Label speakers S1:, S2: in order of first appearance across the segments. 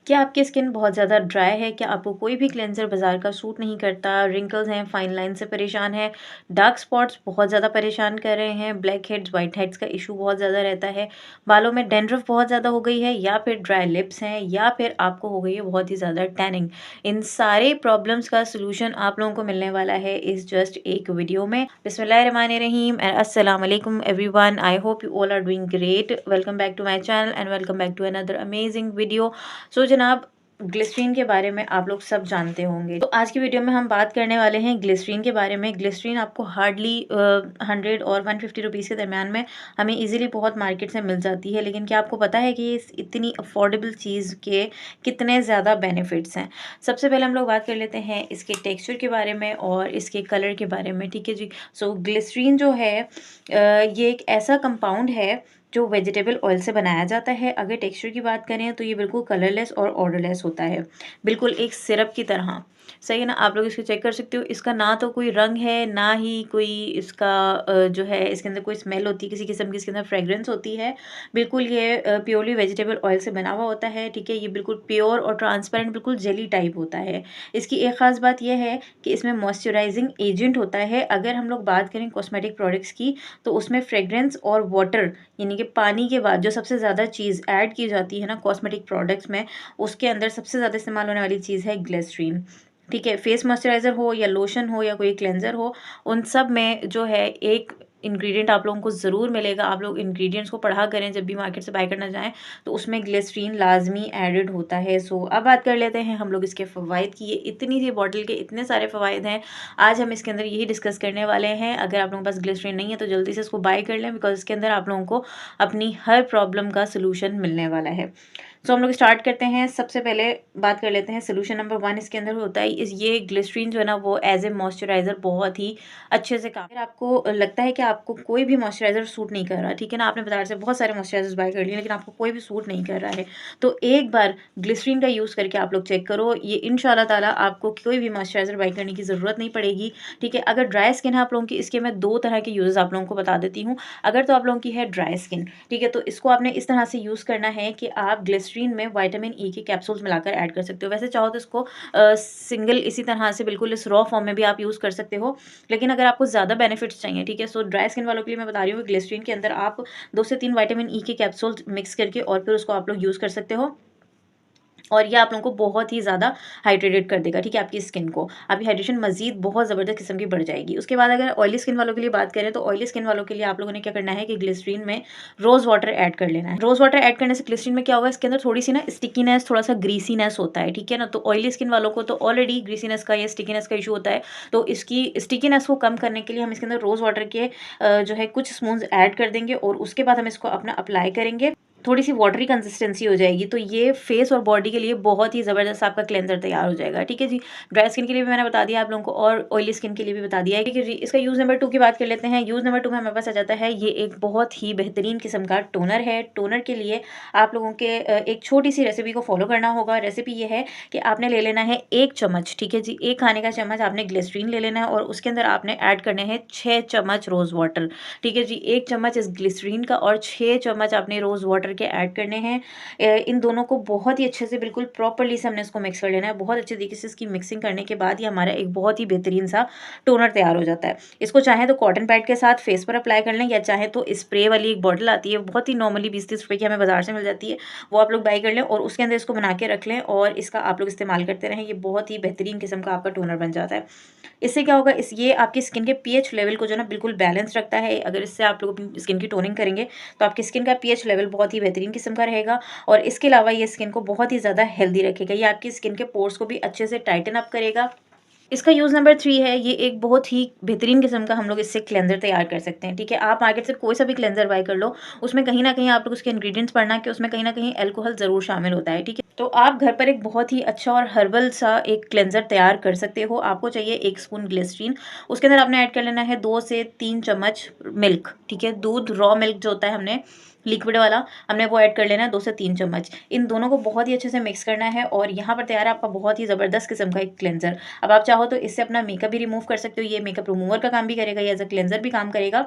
S1: क्या आपकी स्किन बहुत ज़्यादा ड्राई है? क्या आपको कोई भी क्लेंज़र बाज़ार का सूट नहीं करता? रिंकल्स हैं, फाइन लाइन से परेशान हैं, डार्क स्पॉट्स बहुत ज़्यादा परेशान कर रहे हैं, ब्लैक हेड्स, व्हाइट हेड्स का इश्यू बहुत ज़्यादा रहता है, बालों में डैंड्रफ बहुत ज़्यादा हो गई है, या फिर ड्राई लिप्स हैं, या फिर आपको हो गई है बहुत ही ज़्यादा टैनिंग। इन सारे प्रॉब्लम्स का सॉल्यूशन आप लोगों को मिलने वाला है इस जस्ट एक वीडियो में। बिस्मिल्लाहिर्रहमानिर्रहीम एंड अस्सलाम वालेकुम everyone. I hope you all are doing great. Welcome back to my channel and welcome back to another amazing video. So जनाब, ग्लिसरीन के बारे में आप लोग सब जानते होंगे। तो आज की वीडियो में हम बात करने वाले हैं ग्लिसरीन के बारे में। ग्लिसरीन आपको हार्डली 100 और 150 रुपीज़ के दरमियान में हमें इजीली बहुत मार्केट से मिल जाती है। लेकिन क्या आपको पता है कि इस इतनी अफोर्डेबल चीज़ के कितने ज़्यादा बेनिफिट्स हैं? सबसे पहले हम लोग बात कर लेते हैं इसके टेक्सचर के बारे में और इसके कलर के बारे में। ठीक है जी। सो ग्लिसरीन जो है ये एक ऐसा कंपाउंड है जो वेजिटेबल ऑयल से बनाया जाता है। अगर टेक्सचर की बात करें तो ये बिल्कुल कलरलेस और ऑर्डरलेस होता है, बिल्कुल एक सिरप की तरह। सही है ना? आप लोग इसको चेक कर सकते हो। इसका ना तो कोई रंग है, ना ही कोई इसका जो है इसके अंदर कोई स्मेल होती है किसी किस्म की, इसके अंदर फ्रेग्रेंस होती है। बिल्कुल ये प्योरली वेजिटेबल ऑयल से बना हुआ होता है। ठीक है, ये बिल्कुल प्योर और ट्रांसपेरेंट, बिल्कुल जेली टाइप होता है। इसकी एक ख़ास बात यह है कि इसमें मॉइस्चराइजिंग एजेंट होता है। अगर हम लोग बात करें कॉस्मेटिक प्रोडक्ट्स की, तो उसमें फ्रेग्रेंस और वाटर यानी कि पानी के बाद जो सबसे ज़्यादा चीज़ ऐड की जाती है ना कॉस्मेटिक प्रोडक्ट्स में, उसके अंदर सबसे ज़्यादा इस्तेमाल होने वाली चीज़ है ग्लिसरीन। ठीक है, फेस मॉइस्चराइज़र हो या लोशन हो या कोई क्लेंज़र हो, उन सब में जो है एक इंग्रेडिएंट आप लोगों को ज़रूर मिलेगा। आप लोग इंग्रेडिएंट्स को पढ़ा करें जब भी मार्केट से बाय करना जाएँ, तो उसमें ग्लिसरीन लाज़मी एडेड होता है। सो अब बात कर लेते हैं हम लोग इसके फ़वाइद की। ये इतनी सी बॉटल के इतने सारे फ़वाइद हैं, आज हम इसके अंदर यही डिस्कस करने वाले हैं। अगर आप लोगों के पास ग्लिसरीन नहीं है तो जल्दी से इसको बाय कर लें, बिकॉज़ इसके अंदर आप लोगों को अपनी हर प्रॉब्लम का सॉल्यूशन मिलने वाला है। सो हम लोग स्टार्ट करते हैं। सबसे पहले बात कर लेते हैं सोल्यूशन नंबर 1 इसके अंदर होता है इस ये ग्लिसरीन जो है ना वो एज ए मॉइस्चराइज़र बहुत ही अच्छे से काम। अगर आपको लगता है कि आपको कोई भी मॉइस्चराइज़र सूट नहीं कर रहा, ठीक है ना, आपने बाजार से बहुत सारे मॉइस्चराइज़र्स बाय कर लिए लेकिन आपको कोई भी सूट नहीं कर रहा है, तो एक बार ग्लिसरीन का यूज़ करके आप लोग चेक करो। ये इंशाल्लाह ताला आपको कोई भी मॉइस्चराइज़र बाय करने की ज़रूरत नहीं पड़ेगी। ठीक है, अगर ड्राई स्किन है आप लोगों की, इसके मैं 2 तरह के यूज़ेस आप लोगों को बता देती हूँ। अगर तो आप लोगों की है ड्राई स्किन, ठीक है, तो इसको आपने इस तरह से यूज़ करना है कि आप ग्लिसरीन में विटामिन ई के कैप्सूल्स मिलाकर ऐड कर सकते हो। वैसे चाहो तो इसको सिंगल इसी तरह से बिल्कुल इस रॉ फॉर्म में भी आप यूज़ कर सकते हो, लेकिन अगर आपको ज़्यादा बेनिफिट्स चाहिए, ठीक है, सो ड्राई स्किन वालों के लिए मैं बता रही हूँ कि ग्लिसरीन के अंदर आप 2 से 3 विटामिन ई के कैप्सूल्स मिक्स करके और फिर उसको आप लोग यूज़ कर सकते हो, और ये आप लोगों को बहुत ही ज़्यादा हाइड्रेटेड कर देगा। ठीक है, आपकी स्किन को, आपकी हाइड्रेशन मज़ीद बहुत ज़बरदस्त किस्म की बढ़ जाएगी। उसके बाद अगर ऑयली स्किन वालों के लिए बात करें, तो ऑयली स्किन वालों के लिए आप लोगों ने क्या करना है कि ग्लिसरीन में रोज़ वाटर ऐड कर लेना है। रोज़ वाटर ऐड करने से ग्लिसरीन में क्या होगा, इसके अंदर थोड़ी सी ना स्टिकीनेस, थोड़ा सा ग्रीसीनेस होता है। ठीक है ना, तो ऑयली स्किन वालों को तो ऑलरेडी ग्रीसीनेस का या स्टिकीनेस का इशू होता है, तो इसकी स्टिकीनेस को कम करने के लिए हम इसके अंदर रोज़ वाटर के जो है कुछ स्पून ऐड कर देंगे और उसके बाद हम इसको अपना अप्लाई करेंगे। थोड़ी सी वाटरी कंसिस्टेंसी हो जाएगी, तो ये फेस और बॉडी के लिए बहुत ही ज़बरदस्त आपका क्लेंजर तैयार हो जाएगा। ठीक है जी, ड्राई स्किन के लिए भी मैंने बता दिया आप लोगों को और ऑयली स्किन के लिए भी बता दिया है। ठीक है जी, इसका यूज़ नंबर 2 की बात कर लेते हैं। यूज़ नंबर 2 में हमारे पास आ जाता है, ये एक बहुत ही बेहतरीन किस्म का टोनर है। टोनर के लिए आप लोगों के एक छोटी सी रेसिपी को फॉलो करना होगा। रेसिपी ये है कि आपने ले लेना है 1 चम्मच, ठीक है जी, 1 खाने का चम्मच आपने ग्लिसरीन ले लेना है और उसके अंदर आपने ऐड करने हैं 6 चम्मच रोज़ वाटर। ठीक है जी, 1 चम्मच इस ग्लिसरीन का और 6 चम्मच आपने रोज़ वाटर के ऐड करने हैं। इन दोनों को बहुत ही अच्छे से बिल्कुल प्रॉपर्ली से हमने इसको मिक्स कर लेना है। बहुत अच्छे तरीके से इसकी मिक्सिंग करने के बाद ये हमारा एक बहुत ही बेहतरीन सा टोनर तैयार हो जाता है। इसको चाहे तो कॉटन पैड के साथ फेस पर अप्लाई कर लें, या चाहे तो स्प्रे वाली एक बॉटल आती है, बहुत ही नॉर्मली 20-30 रुपये की हमें बाजार से मिल जाती है, वो आप लोग बाई कर लें और उसके अंदर इसको बना के रख लें और इसका आप लोग इस्तेमाल करते रहें। ये बहुत ही बेहतरीन किस्म का आपका टोनर बन जाता है। इससे क्या होगा, इस ये आपकी स्किन के पीएच लेवल को जो ना बिल्कुल बैलेंस रखता है। अगर इससे आप लोग अपनी स्किन की टोनिंग करेंगे तो आपकी स्किन का पीएच लेवल बहुत ही बेहतरीन किस्म का रहेगा, और इसके अलावा ये स्किन को बहुत ही ज़्यादा हेल्दी रखेगा। ये आपकी स्किन के पोर्स को भी अच्छे से टाइटन अप करेगा। इसका यूज़ नंबर 3 है, ये एक बहुत ही बेहतरीन किस्म का हम लोग इससे क्लेंजर तैयार कर सकते हैं। ठीक है, आप मार्केट से कोई सा भी क्लेंजर बाय कर लो, उसमें कहीं न कहीं आप लोग उसके इंग्रीडिएंट्स पढ़ना कि उसमें कहीं न कहीं अल्कोहल ज़रूर शामिल होता है। ठीक है, तो आप घर पर एक बहुत ही अच्छा और हर्बल सा एक क्लेंजर तैयार कर सकते हो। आपको चाहिए 1 स्पून ग्लिसरीन, उसके अंदर आपने ऐड कर लेना है 2 से 3 चम्मच मिल्क। ठीक है, दूध, रॉ मिल्क जो होता है हमने लिक्विड वाला, हमने वो ऐड कर लेना है 2 से 3 चम्मच। इन दोनों को बहुत ही अच्छे से मिक्स करना है और यहाँ पर तैयार है आपका बहुत ही ज़बरदस्त किस्म का एक क्लेंजर। अब आप चाहो तो इससे अपना मेकअप भी रिमूव कर सकते हो। ये मेकअप रिमूवर का काम भी करेगा, ये एज अ क्लेंजर भी काम करेगा।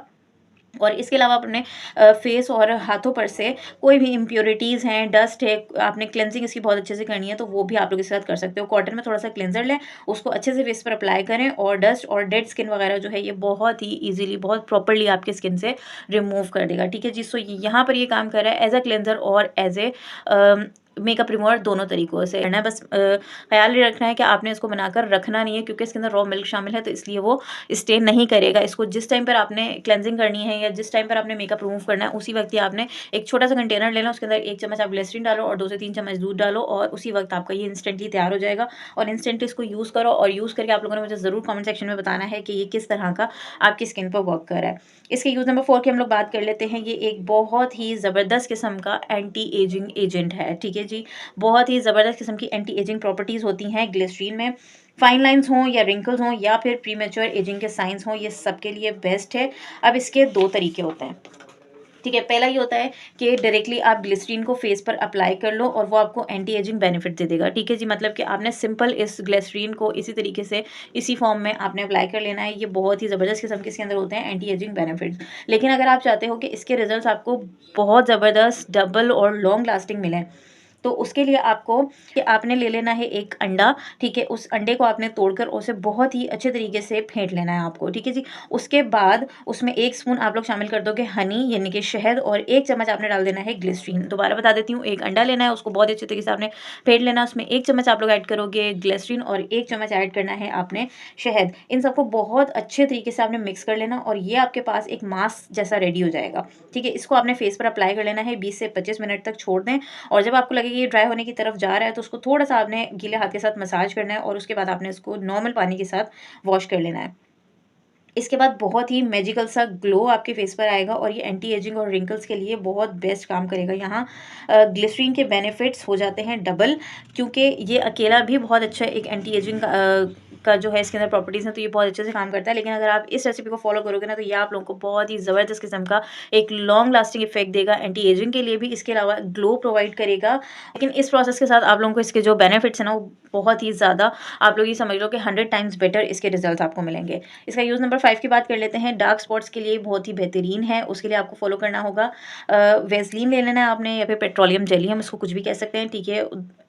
S1: और इसके अलावा अपने फेस और हाथों पर से कोई भी इम्प्योरिटीज़ हैं, डस्ट है, आपने क्लेंजिंग इसकी बहुत अच्छे से करनी है, तो वो भी आप लोग इसके साथ कर सकते हो। कॉटन में थोड़ा-सा क्लेंज़र लें, उसको अच्छे से फेस पर अप्लाई करें और डस्ट और डेड स्किन वगैरह जो है ये बहुत ही ईज़िली, बहुत प्रॉपर्ली आपकी स्किन से रिमूव कर देगा, ठीक है जी। सो यहाँ पर ये काम कर रहा है एज़ अ क्लेंज़र और एज़ ए मेकअप रिमूवर, दोनों तरीकों से करना है। बस ख़्याल ये रखना है कि आपने इसको बनाकर रखना नहीं है, क्योंकि इसके अंदर रॉ मिल्क शामिल है, तो इसलिए वो स्टे नहीं करेगा। इसको जिस टाइम पर आपने क्लेंजिंग करनी है या जिस टाइम पर आपने मेकअप रिमूव करना है, उसी वक्त ही आपने एक छोटा-सा कंटेनर लेना, उसके अंदर 1 चम्मच आप ग्लिसरीन डालो और 2 से 3 चम्मच दूध डालो और उसी वक्त आपका ये इंस्टेंटली तैयार हो जाएगा। और इंस्टेंटली इसको यूज़ करो और यूज़ करके आप लोगों ने मुझे ज़रूर कमेंट सेक्शन में बताना है कि ये किस तरह का आपकी स्किन पर वर्क कर रहा है। इसके यूज़ नंबर 4 की हम लोग बात कर लेते हैं। ये एक बहुत ही ज़बरदस्त किस्म का एंटी एजिंग एजेंट है, ठीक है जी। बहुत ही ज़बरदस्त किस्म की एंटी एजिंग प्रॉपर्टीज़ होती हैं ग्लिसरीन में। फाइन लाइन्स हों या रिंकल्स हों या फिर प्रीमेच्योर एजिंग के साइंस हों, ये सबके लिए बेस्ट है। अब इसके 2 तरीके होते हैं, ठीक है। पहला ये होता है कि डायरेक्टली आप ग्लिसरीन को फेस पर अप्लाई कर लो और वो आपको एंटी एजिंग बेनिफिट दे देगा, ठीक है जी। मतलब कि आपने सिंपल इस ग्लिसरीन को इसी तरीके से, इसी फॉर्म में आपने अप्लाई कर लेना है। ये बहुत ही ज़बरदस्त किस्म के इसके अंदर होते हैं एंटी एजिंग बेनिफिट्स। लेकिन अगर आप चाहते हो कि इसके रिजल्ट्स आपको बहुत ज़बरदस्त, डबल और लॉन्ग लास्टिंग मिलें, तो उसके लिए आपको कि आपने ले लेना है एक अंडा, ठीक है। उस अंडे को आपने तोड़कर उसे बहुत ही अच्छे तरीके से फेंट लेना है आपको, ठीक है जी। उसके बाद उसमें 1 स्पून आप लोग शामिल कर दोगे हनी यानी कि शहद और 1 चम्मच आपने डाल देना है ग्लिसरीन। दोबारा बता देती हूँ, 1 अंडा लेना है, उसको बहुत अच्छे तरीके से आपने फेंट लेना है, उसमें 1 चम्मच आप लोग ऐड करोगे ग्लिसरीन और 1 चम्मच ऐड करना है आपने शहद। इन सबको बहुत अच्छे तरीके से आपने मिक्स कर लेना और ये आपके पास एक मास्क जैसा रेडी हो जाएगा, ठीक है। इसको आपने फेस पर अप्लाई कर लेना है, 20 से 25 मिनट तक छोड़ दें और जब आपको लगे कि ये ड्राई होने की तरफ जा रहा है, तो उसको थोड़ा-सा आपने गीले हाथ के साथ मसाज करना है और उसके बाद आपने इसको नॉर्मल पानी के साथ वॉश कर लेना है। इसके बाद बहुत ही मैजिकल सा ग्लो आपके फेस पर आएगा और ये एंटी एजिंग और रिंकल्स के लिए बहुत बेस्ट काम करेगा। यहाँ ग्लिसरीन के बेनिफिट्स हो जाते हैं डबल, क्योंकि ये अकेला भी बहुत अच्छा एक एंटी एजिंग का जो है इसके अंदर प्रॉपर्टीज़ हैं, तो ये बहुत अच्छे से काम करता है। लेकिन अगर आप इस रेसिपी को फॉलो करोगे ना, तो ये आप लोगों को बहुत ही ज़बरदस्त किस्म का एक लॉन्ग लास्टिंग इफेक्ट देगा एंटी एजिंग के लिए भी, इसके अलावा ग्लो प्रोवाइड करेगा। लेकिन इस प्रोसेस के साथ आप लोगों को इसके जो बेनिफिट्स हैं ना, वो बहुत ही ज़्यादा, आप लोग ये समझ लो कि 100 टाइम्स बेटर इसके रिजल्ट आपको मिलेंगे। इसका यूज़ नंबर 5 की बात कर लेते हैं। डार्क स्पॉट्स के लिए बहुत ही बेहतरीन है। उसके लिए आपको फॉलो करना होगा, वैसलीन ले लेना है आपने या फिर पेट्रोलियम जेली, हम इसको कुछ भी कह सकते हैं, ठीक है।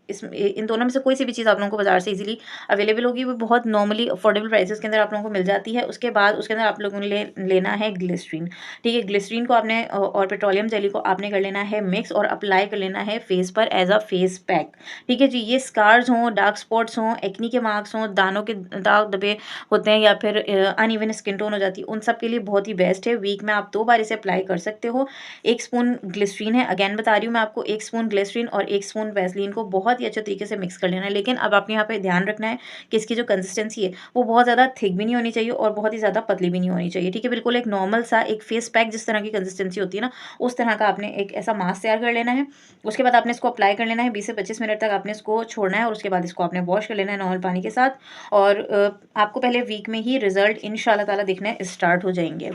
S1: इन दोनों में से कोई सी भी चीज़ आप लोगों को बाजार से इजीली अवेलेबल होगी, वो बहुत नॉर्मली अफोर्डेबल प्राइसेस के अंदर आप लोगों को मिल जाती है। उसके बाद उसके अंदर आप लोगों ने लेना है ग्लिसरीन, ठीक है। ग्लिसरीन को आपने और पेट्रोलियम जेली को आपने कर लेना है मिक्स और अप्लाई कर लेना है फेस पर एज अ फेस पैक, ठीक है जी। ये स्कार्स हों, डार्क स्पॉट्स हों, एक्नी के मार्क्स हों, दानों के दाग धब्बे होते हैं या फिर अनइवन स्किन टोन हो जाती है, उन सब के लिए बहुत ही बेस्ट है। वीक में आप 2 बार इसे अप्लाई कर सकते हो। 1 स्पून ग्लिसरीन है, अगेन बता रही हूँ मैं आपको, 1 स्पून ग्लिसरीन और 1 स्पून वैसलीन को बहुत ही अच्छे तरीके से मिक्स कर लेना है। लेकिन अब आपने यहाँ पे ध्यान रखना है कि इसकी जो कंसिस्टेंसी है, वो बहुत ज़्यादा थिक भी नहीं होनी चाहिए और बहुत ही ज़्यादा पतली भी नहीं होनी चाहिए, ठीक है। बिल्कुल एक नॉर्मल सा एक फेस पैक जिस तरह की कंसिस्टेंसी होती है ना, उस तरह का आपने एक ऐसा मास्क तैयार कर लेना है। उसके बाद आपने इसको अप्लाई कर लेना है, 20 से 25 मिनट तक आपने इसको छोड़ना है और उसके बाद इसको आपने वॉश कर लेना है नॉर्मल पानी के साथ। और आपको पहले वीक में ही रिजल्ट इंशाल्लाह ताला दिखने स्टार्ट हो जाएंगे।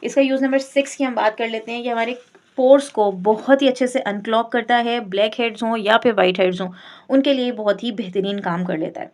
S1: इसका यूज़ नंबर 6 की हम बात कर लेते हैं। ये हमारे पोर्स को बहुत ही अच्छे से अनक्लॉग करता है। ब्लैक हेड्स हों या फिर वाइट हेड्स हों, उनके लिए बहुत ही बेहतरीन काम कर लेता है,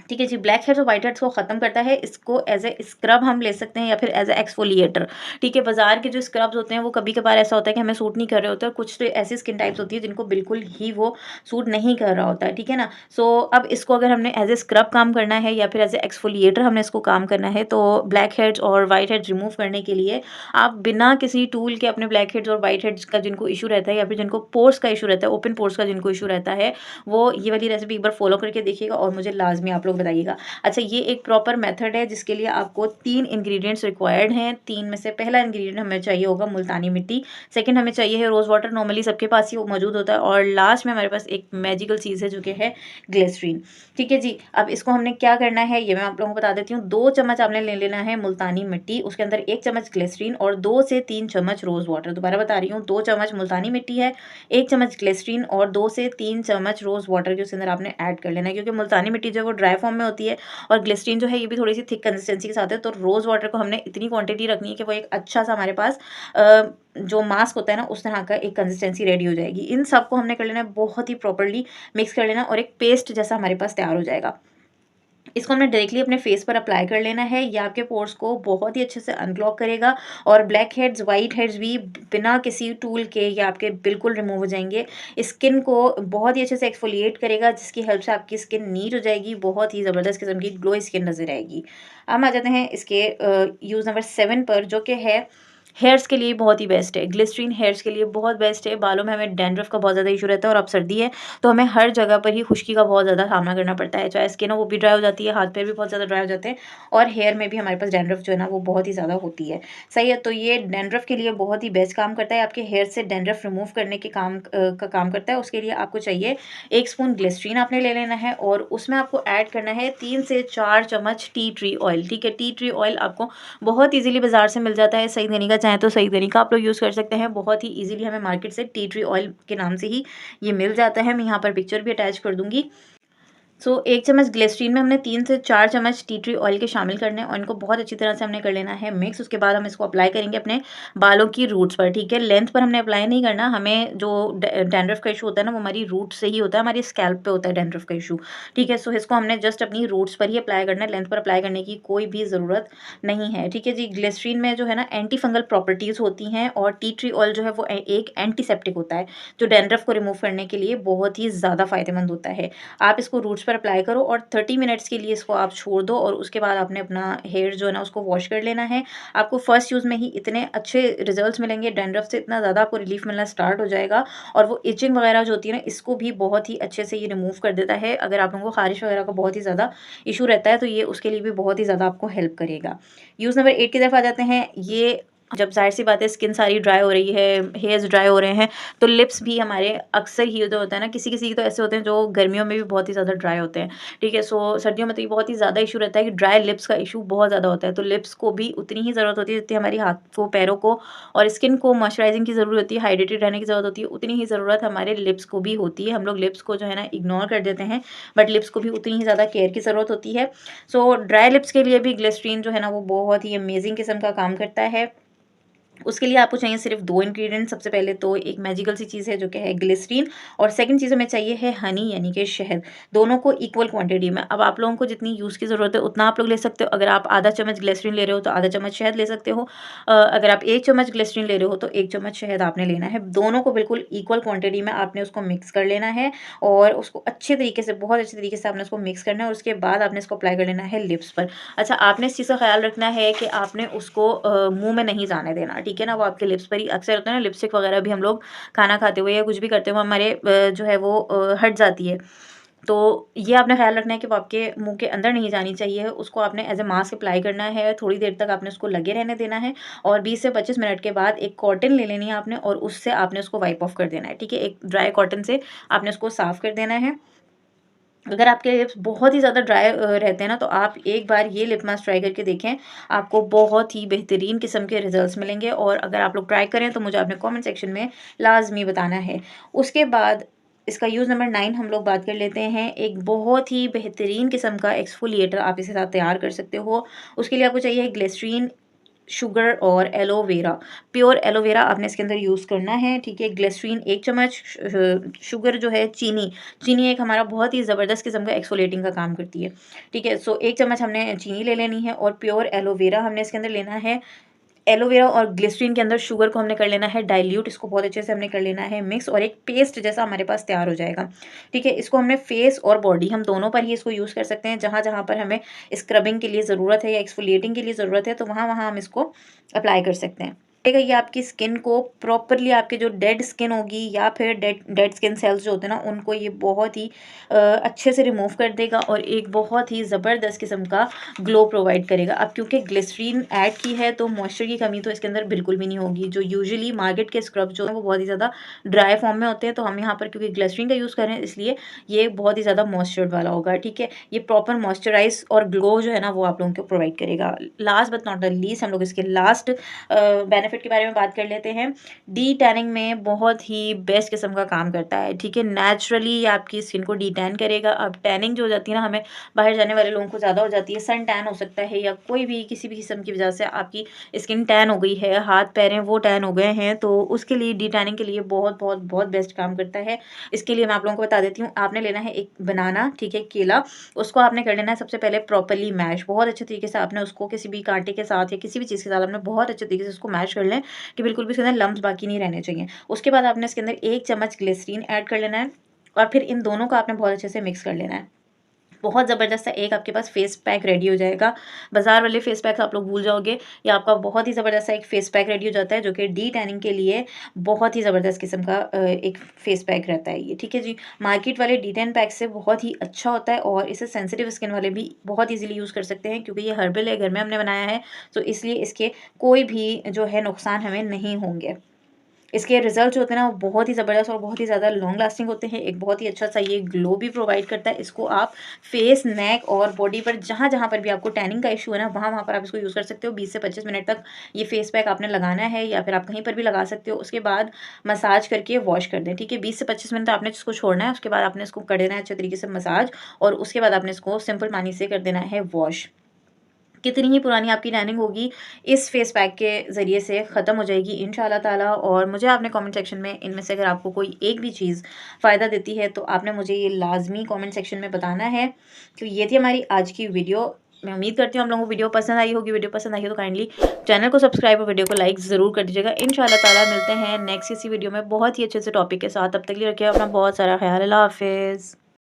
S1: ठीक है जी। ब्लैक हेड्स और व्हाइट हेड्स को ख़त्म करता है। इसको एज ए स्क्रब हम ले सकते हैं या फिर एज ए एक्सफोलिएटर, ठीक है। बाजार के जो स्क्रब्स होते हैं वो कभी कभार ऐसा होता है कि हमें सूट नहीं कर रहे होते हैं। कुछ तो ऐसी स्किन टाइप्स होती है जिनको बिल्कुल ही वो सूट नहीं कर रहा होता है, ठीक है ना। सो अब इसको अगर हमने एज ए स्क्रब काम करना है या फिर एज ए एक्सफोलिएटर हमने इसको काम करना है, तो ब्लैक हेड्स और वाइट हेड्स रिमूव करने के लिए आप बिना किसी टूल के अपने ब्लैक हेड्स और वाइट हेड्स का जिनको इशू रहता है या फिर जिनको पोर्स का इशू रहता है, ओपन पोर्स का जिनको इशू रहता है, वो ये वाली रेसिपी एक बार फॉलो करके देखिएगा और मुझे लाजमी आप लोग बताइएगा। अच्छा, ये एक प्रॉपर मेथड है जिसके लिए आपको 3 इंग्रेडिएंट्स रिक्वायर्ड हैं। 3 में से पहला इंग्रेडिएंट हमें चाहिए होगा मुल्तानी मिट्टी, सेकंड हमें चाहिए है रोज़ वाटर, नॉर्मली सबके पास ही वो मौजूद होता है, और लास्ट में हमारे पास एक मैजिकल चीज़ है जो कि है ग्लिसरीन, ठीक है जी। अब इसको हमने क्या करना है ये मैं आप लोगों को बता देती हूँ। 2 चम्मच आपने ले लेना है मुल्तानी मिट्टी, उसके अंदर 1 चम्मच ग्लिसरीन और 2 से 3 चम्मच रोज़ वाटर। दोबारा बता रही हूँ, 2 चम्मच मुल्तानी मिट्टी है, 1 चम्मच ग्लिसरीन और 2 से 3 चम्मच रोज़ वाटर के उसके अंदर आपने ऐड कर लेना है, क्योंकि मुल्तानी मिट्टी जो है वो ड्राई फॉर्म में होती है और ग्लिसरीन जो है ये भी थोड़ी-सी थिक कंसिस्टेंसी के साथ है। तो रोज़ वाटर को हमने इतनी क्वांटिटी रखनी है कि वो एक अच्छा-सा हमारे पास जो मास्क होता है ना, उस तरह का एक कंसिस्टेंसी रेडी हो जाएगी। इन सबको हमने कर लेना है, बहुत ही प्रॉपर्ली मिक्स कर लेना और एक पेस्ट जैसा हमारे पास तैयार हो जाएगा। इसको हमने डायरेक्टली अपने फेस पर अप्लाई कर लेना है। ये आपके पोर्स को बहुत ही अच्छे से अनब्लॉक करेगा और ब्लैक हेड्स, वाइट हेड्स भी बिना किसी टूल के ये आपके बिल्कुल रिमूव हो जाएंगे। स्किन को बहुत ही अच्छे से एक्सफोलिएट करेगा, जिसकी हेल्प से आपकी स्किन नीट हो जाएगी, बहुत ही ज़बरदस्त किस्म की ग्लो स्किन नज़र आएगी। अब आ जाते हैं इसके यूज़ नंबर 7 पर, जो कि है हेयर्स के लिए बहुत ही बेस्ट है। ग्लिसरीन हेयर्स के लिए बहुत बेस्ट है। बालों में हमें डैंड्रफ का बहुत ज़्यादा इशू रहता है और अब सर्दी है तो हमें हर जगह पर ही खुश्की का बहुत ज़्यादा सामना करना पड़ता है। चाहे स्किन हो वो भी ड्राई हो जाती है, हाथ पैर भी बहुत ज़्यादा ड्राई हो जाते हैं और हेयर में भी हमारे पास डैंड्रफ जो है ना वो बहुत ही ज़्यादा होती है। सही है, तो ये डैंड्रफ के लिए बहुत ही बेस्ट काम करता है। आपके हेयर से डैंड्रफ रिमूव करने के का काम करता है। उसके लिए आपको चाहिए 1 स्पून ग्लिसरीन आपने ले लेना है और उसमें आपको ऐड करना है 3 से 4 चम्मच टी ट्री ऑयल। ठीक है, टी ट्री ऑयल आपको बहुत ईज़िली बाज़ार से मिल जाता है। सही तरीका चाहें तो सही तरीका आप लोग यूज़ कर सकते हैं। बहुत ही ईज़िली हमें मार्केट से टी ट्री ऑयल के नाम से ही ये मिल जाता है। मैं यहाँ पर पिक्चर भी अटैच कर दूँगी। 1 चम्मच ग्लिसरीन में हमने 3 से 4 चम्मच टी ट्री ऑयल के शामिल करने हैं और इनको बहुत अच्छी तरह से हमने कर लेना है मिक्स। उसके बाद हम इसको अप्लाई करेंगे अपने बालों की रूट्स पर। ठीक है, लेंथ पर हमने अप्लाई नहीं करना। हमें जो डैंड्रफ का इशू होता है ना वो हमारी रूट से ही होता है, हमारी स्कैल्प पे होता है डैंड्रफ का इशू। ठीक है, सो इसको हमने जस्ट अपनी रूट्स पर ही अप्लाई करना है, लेंथ पर अप्लाई करने की कोई भी ज़रूरत नहीं है। ठीक है जी, ग्लिसरीन में जो है ना एंटी फंगल प्रॉपर्टीज़ होती हैं और टी ट्री ऑयल जो है वो एक एंटीसेप्टिक होता है, जो डैंड्रफ को रिमूव करने के लिए बहुत ही ज़्यादा फ़ायदेमंद होता है। आप इसको रूट्स पर अप्लाई करो और 30 मिनट्स के लिए इसको आप छोड़ दो और उसके बाद आपने अपना हेयर जो है ना उसको वॉश कर लेना है। आपको फर्स्ट यूज़ में ही इतने अच्छे रिजल्ट्स मिलेंगे, डैंड्रफ से इतना ज़्यादा आपको रिलीफ मिलना स्टार्ट हो जाएगा और वो इचिंग वगैरह जो होती है ना इसको भी बहुत ही अच्छे से ये रिमूव कर देता है। अगर आप लोगों को खारिश वगैरह का बहुत ही ज़्यादा इशू रहता है तो ये उसके लिए भी बहुत ही ज़्यादा आपको हेल्प करेगा। यूज़ नंबर 8 की तरफ आ जाते हैं। ये जब ज़ाहिर सी बात है स्किन सारी ड्राई हो रही है, हेयर्स ड्राई हो रहे हैं, तो लिप्स भी हमारे अक्सर ही जो होता है ना, किसी-किसी के तो ऐसे होते हैं जो गर्मियों में भी बहुत ही ज़्यादा ड्राई होते हैं। ठीक है, सो सर्दियों में तो ये बहुत ही ज़्यादा इशू रहता है कि ड्राई लिप्स का इशू बहुत ज़्यादा होता है। तो लिप्स को भी उतनी ही ज़रूरत होती है जितनी हमारी हाथों, पैरों को और स्किन को मॉइस्चराइजिंग की ज़रूरत होती है, हाइड्रेटेड रहने की ज़रूरत होती है, उतनी ही ज़रूरत हमारे लिप्स को भी होती है। हम लोग लिप्स को जो है ना इग्नोर कर देते हैं, बट लिप्स को भी उतनी ही ज़्यादा केयर की ज़रूरत होती है। सो ड्राई लिप्स के लिए भी ग्लिसरीन जो है ना वो बहुत ही अमेजिंग किस्म का काम करता है। उसके लिए आपको चाहिए सिर्फ 2 इंग्रीडिएंट। सबसे पहले तो एक मैजिकल सी चीज़ है जो कि है ग्लिसरीन और सेकंड चीज़ हमें चाहिए है हनी यानी कि शहद। दोनों को इक्वल क्वांटिटी में। अब आप लोगों को जितनी यूज़ की ज़रूरत है उतना आप लोग ले सकते हो। अगर आप आधा चम्मच ग्लिसरीन ले रहे हो तो आधा चम्मच शहद ले सकते हो। अगर आप 1 चम्मच ग्लिसरीन ले रहे हो तो 1 चम्मच शहद आपने लेना है। दोनों को बिल्कुल इक्वल क्वांटिटी में आपने उसको मिक्स कर लेना है और उसको अच्छे तरीके से, बहुत अच्छे तरीके से आपने उसको मिक्स करना है और उसके बाद आपने इसको अप्लाई कर लेना है लिप्स पर। अच्छा, आपने इस चीज़ का ख्याल रखना है कि आपने उसको मुँह में नहीं जाने देना, ठीक है ना? वो आपके लिप्स पर ही, अक्सर होता है ना लिपस्टिक वगैरह भी हम लोग खाना खाते हुए या कुछ भी करते हुए हमारे जो है वो हट जाती है। तो ये आपने ख्याल रखना है कि वो आपके मुँह के अंदर नहीं जानी चाहिए। उसको आपने एज़ अ मास्क अप्लाई करना है, थोड़ी देर तक आपने उसको लगे रहने देना है और 20 से 25 मिनट के बाद एक कॉटन ले लेनी है आपने और उससे आपने उसको वाइप ऑफ कर देना है, ठीक है? एक ड्राई कॉटन से आपने उसको साफ़ कर देना है। अगर आपके लिप्स बहुत ही ज़्यादा ड्राई रहते हैं ना तो आप एक बार ये लिप मास्क ट्राई करके देखें, आपको बहुत ही बेहतरीन किस्म के रिजल्ट्स मिलेंगे और अगर आप लोग ट्राई करें तो मुझे अपने कमेंट सेक्शन में लाज़मी बताना है। उसके बाद इसका यूज़ नंबर 9 हम लोग बात कर लेते हैं। एक बहुत ही बेहतरीन किस्म का एक्सफोलिएटर आप इसके साथ तैयार कर सकते हो। उसके लिए आपको चाहिए ग्लिसरीन, शुगर और एलोवेरा। प्योर एलोवेरा आपने इसके अंदर यूज़ करना है, ठीक है? ग्लिसरीन 1 चम्मच, शुगर जो है चीनी, चीनी एक हमारा बहुत ही ज़बरदस्त किस्म का एक्सफोलिएटिंग का काम करती है, ठीक है? 1 चम्मच हमने चीनी ले लेनी है और प्योर एलोवेरा हमने इसके अंदर लेना है। एलोवेरा और ग्लिसरीन के अंदर शुगर को हमने कर लेना है डाइल्यूट, इसको बहुत अच्छे से हमने कर लेना है मिक्स और एक पेस्ट जैसा हमारे पास तैयार हो जाएगा, ठीक है? इसको हमने फेस और बॉडी, हम दोनों पर ही इसको यूज़ कर सकते हैं। जहाँ-जहाँ पर हमें स्क्रबिंग के लिए ज़रूरत है या एक्सफोलिएटिंग के लिए ज़रूरत है तो वहाँ-वहाँ हम इसको अप्लाई कर सकते हैं। ये आपकी स्किन को प्रॉपरली, आपके जो डेड स्किन होगी या फिर डेड डेड स्किन सेल्स जो होते हैं ना उनको ये बहुत ही अच्छे से रिमूव कर देगा और एक बहुत ही ज़बरदस्त किस्म का ग्लो प्रोवाइड करेगा। अब क्योंकि ग्लिसरीन ऐड की है तो मॉइस्चर की कमी तो इसके अंदर बिल्कुल भी नहीं होगी। जो यूजुअली मार्केट के स्क्रब जो है वो बहुत ही ज़्यादा ड्राई फॉर्म में होते हैं, तो हम यहाँ पर क्योंकि ग्लिसरीन का यूज़ कर रहे हैं इसलिए ये बहुत ही ज़्यादा मॉइस्चर्ड वाला होगा, ठीक है? ये प्रॉपर मॉइस्चराइज और ग्लो जो है ना वो आप लोगों को प्रोवाइड करेगा। Last but not the least हम लोग इसके लास्ट बेनिफिट बेनिफिट के बारे में बात कर लेते हैं। डी टैनिंग में बहुत ही बेस्ट किस्म का काम करता है, ठीक है। नेचुरली ये आपकी स्किन को डी टैन करेगा। अब टैनिंग जो हो जाती है ना, हमें बाहर जाने वाले लोगों को ज़्यादा हो जाती है, सन टैन हो सकता है या कोई भी किसी भी किस्म की वजह से आपकी स्किन टैन हो गई है, हाथ पैर हैं वो टैन हो गए हैं, तो उसके लिए डी टैनिंग के लिए बहुत बहुत बहुत बेस्ट काम करता है। इसके लिए मैं आप लोगों को बता देती हूँ। आपने लेना है एक बनाना, ठीक है, केला, उसको आपने कर लेना है सबसे पहले प्रॉपर्ली मैश, बहुत अच्छे तरीके से आपने उसको किसी भी कांटे के साथ या किसी भी चीज़ के साथ आपने बहुत अच्छे तरीके से उसको मैश कर लें कि बिल्कुल भी उसके अंदर लम्स बाकी नहीं रहने चाहिए। उसके बाद आपने इसके अंदर 1 चम्मच ग्लिसरीन ऐड कर लेना है और फिर इन दोनों को आपने बहुत अच्छे से मिक्स कर लेना है। बहुत ज़बरदस्त सा एक आपके पास फेस पैक रेडी हो जाएगा। बाज़ार वाले फेस पैक्स आप लोग भूल जाओगे, या आपका बहुत ही ज़बरदस्त सा एक फेस पैक रेडी हो जाता है जो कि डी टैनिंग के लिए बहुत ही ज़बरदस्त किस्म का एक फेस पैक रहता है ये, ठीक है जी। मार्केट वाले डी टैन पैक से बहुत ही अच्छा होता है और इसे सेंसिटिव स्किन वाले भी बहुत ईजिली यूज़ कर सकते हैं क्योंकि ये हर्बल है, घर में हमने बनाया है, तो इसलिए इसके कोई भी जो है नुकसान हमें नहीं होंगे। इसके रिजल्ट जो होते हैं ना वो बहुत ही ज़बरदस्त और बहुत ही ज़्यादा लॉन्ग लास्टिंग होते हैं। एक बहुत ही अच्छा सा ये ग्लो भी प्रोवाइड करता है। इसको आप फेस, नेक और बॉडी पर जहाँ जहाँ पर भी आपको टैनिंग का इशू है ना, वहाँ वहाँ पर आप इसको यूज़ कर सकते हो। 20 से 25 मिनट तक ये फेस पैक आपने लगाना है या फिर आप कहीं पर भी लगा सकते हो। उसके बाद मसाज करके वॉश कर दें, ठीक है। 20 से 25 मिनट आपने इसको छोड़ना है, उसके बाद आपने इसको कर देना है अच्छे तरीके से मसाज, और उसके बाद आपने इसको सिंपल पानी से कर देना है वॉश। कितनी ही पुरानी आपकी टैनिंग होगी इस फेस पैक के ज़रिए से ख़त्म हो जाएगी इंशाल्लाह ताला। और मुझे आपने कमेंट सेक्शन में इनमें से अगर आपको कोई एक भी चीज़ फ़ायदा देती है तो आपने मुझे ये लाज़मी कमेंट सेक्शन में बताना है। तो ये थी हमारी आज की वीडियो। मैं उम्मीद करती हूँ आप लोगों को वीडियो पसंद आई होगी। वीडियो पसंद आई हो तो काइंडली चैनल को सब्सक्राइब और वीडियो को लाइक ज़रूर कर दीजिएगा। इंशाल्लाह ताला मिलते हैं नेक्स्ट किसी वीडियो में बहुत ही अच्छे से टॉपिक के साथ। तब तक के लिए रखिए अपना बहुत सारा ख्याल। अल्लाह हाफ़िज़।